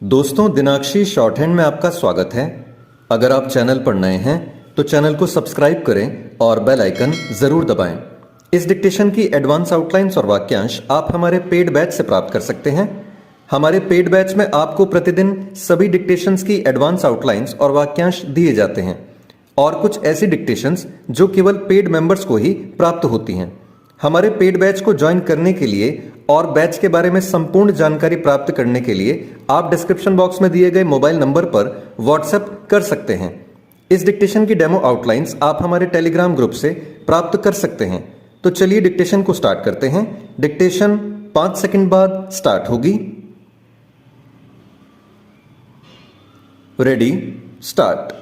दोस्तों, दिनाक्षी short hand में आपका स्वागत है। अगर आप चैनल पर नए हैं तो चैनल को सब्सक्राइब करें और बेल आइकन जरूर दबाएं। इस डिक्टेशन की एडवांस आउटलाइंस और वाक्यांश आप हमारे पेड बैच से प्राप्त कर सकते हैं। हमारे पेड बैच में आपको प्रतिदिन सभी डिक्टेशंस की एडवांस आउटलाइंस और वाक्यांश दिए जाते हैं और कुछ ऐसी डिक्टेशंस जो केवल पेड मेंबर्स को ही प्राप्त होती हैं। हमारे पेड बैच को ज्वाइन करने के लिए और बैच के बारे में संपूर्ण जानकारी प्राप्त करने के लिए आप डिस्क्रिप्शन बॉक्स में दिए गए मोबाइल नंबर पर व्हाट्सएप कर सकते हैं। इस डिक्टेशन की डेमो आउटलाइंस आप हमारे टेलीग्राम ग्रुप से प्राप्त कर सकते हैं। तो चलिए डिक्टेशन को स्टार्ट करते हैं। डिक्टेशन 5 सेकंड बाद स्टार्ट होगी। Ready, start.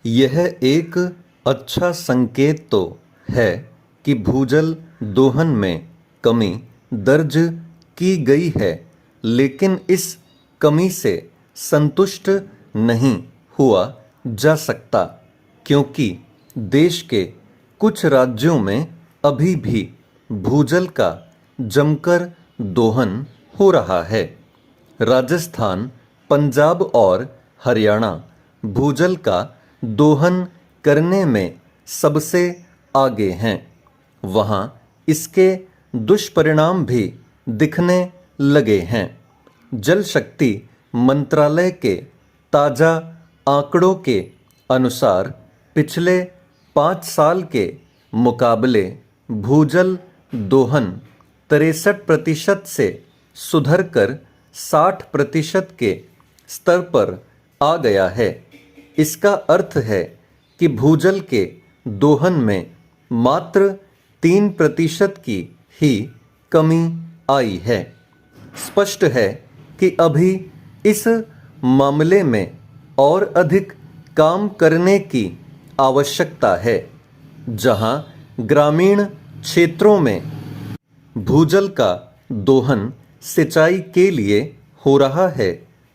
यह एक अच्छा संकेत तो है कि भूजल दोहन में कमी दर्ज की गई है, लेकिन इस कमी से संतुष्ट नहीं हुआ जा सकता क्योंकि देश के कुछ राज्यों में अभी भी भूजल का जमकर दोहन हो रहा है। राजस्थान, पंजाब और हरियाणा भूजल का दोहन करने में सबसे आगे हैं। वहाँ इसके दुष्परिणाम भी दिखने लगे हैं। जल शक्ति मंत्रालय के ताज़ा आंकड़ों के अनुसार पिछले 5 साल के मुकाबले भूजल दोहन 63% से सुधरकर 60% के स्तर पर आ गया है। इसका अर्थ है कि भूजल के दोहन में मात्र 3% की ही कमी आई है। स्पष्ट है कि अभी इस मामले में और अधिक काम करने की आवश्यकता है। जहां ग्रामीण क्षेत्रों में भूजल का दोहन सिंचाई के लिए हो रहा है,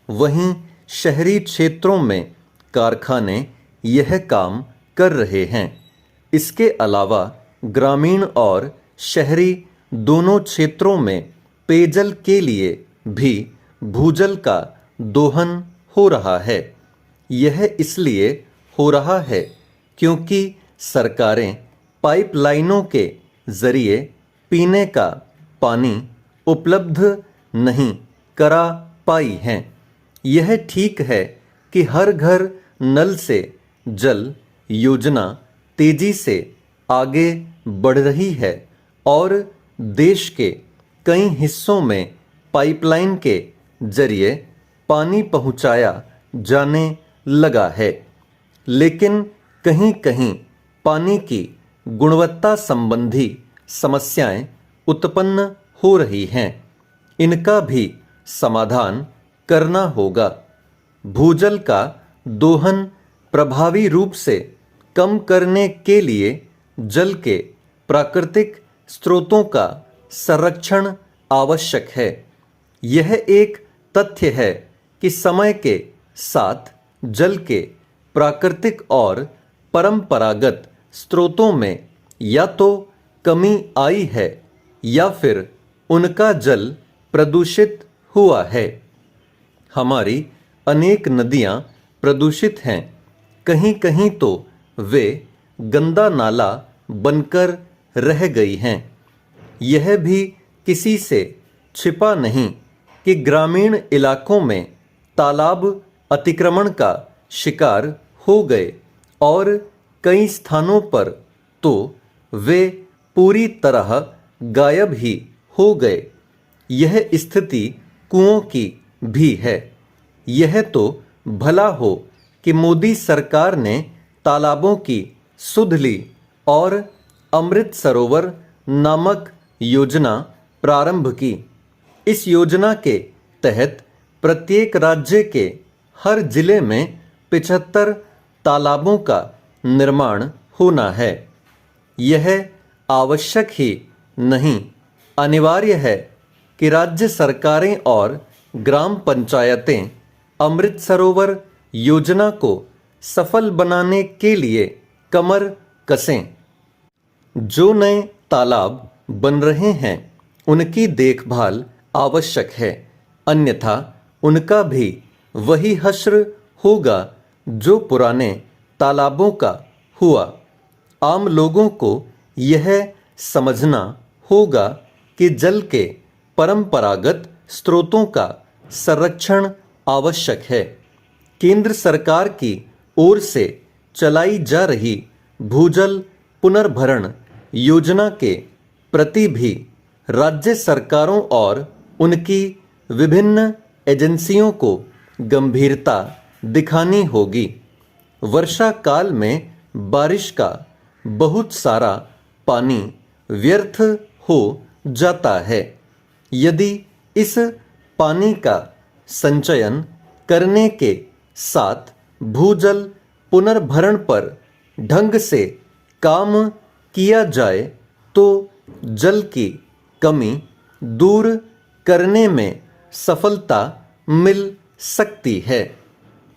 वहीं शहरी क्षेत्रों में कारखाने यह काम कर रहे हैं। इसके अलावा ग्रामीण और शहरी दोनों क्षेत्रों में पेयजल के लिए भी भूजल का दोहन हो रहा है। यह इसलिए हो रहा है क्योंकि सरकारें पाइपलाइनों के जरिए पीने का पानी उपलब्ध नहीं करा पाई हैं। यह ठीक है कि हर घर नल से जल योजना तेजी से आगे बढ़ रही है और देश के कई हिस्सों में पाइपलाइन के जरिए पानी पहुंचाया जाने लगा है, लेकिन कहीं-कहीं पानी की गुणवत्ता संबंधी समस्याएं उत्पन्न हो रही हैं। इनका भी समाधान करना होगा। भूजल का दोहन प्रभावी रूप से कम करने के लिए जल के प्राकृतिक स्रोतों का संरक्षण आवश्यक है। यह एक तथ्य है कि समय के साथ जल के प्राकृतिक और परंपरागत स्रोतों में या तो कमी आई है या फिर उनका जल प्रदूषित हुआ है। हमारी अनेक नदियाँ प्रदूषित हैं। कहीं-कहीं तो वे गंदा नाला बनकर रह गई हैं। यह भी किसी से छिपा नहीं कि ग्रामीण इलाकों में तालाब अतिक्रमण का शिकार हो गए और कई स्थानों पर तो वे पूरी तरह गायब ही हो गए। यह स्थिति कुओं की भी है। यह तो भला हो कि मोदी सरकार ने तालाबों की सुध ली और अमृत सरोवर नामक योजना प्रारंभ की। इस योजना के तहत प्रत्येक राज्य के हर जिले में 75 तालाबों का निर्माण होना है। यह आवश्यक ही नहीं, अनिवार्य है कि राज्य सरकारें और ग्राम पंचायतें अमृत सरोवर योजना को सफल बनाने के लिए कमर कसें। जो नए तालाब बन रहे हैं, उनकी देखभाल आवश्यक है, अन्यथा उनका भी वही हश्र होगा जो पुराने तालाबों का हुआ। आम लोगों को यह समझना होगा कि जल के परंपरागत स्रोतों का संरक्षण आवश्यक है। केंद्र सरकार की ओर से चलाई जा रही भूजल पुनर्भरण योजना के प्रति भी राज्य सरकारों और उनकी विभिन्न एजेंसियों को गंभीरता दिखानी होगी। वर्षा काल में बारिश का बहुत सारा पानी व्यर्थ हो जाता है। यदि इस पानी का संचयन करने के साथ भूजल पुनर्भरण पर ढंग से काम किया जाए तो जल की कमी दूर करने में सफलता मिल सकती है।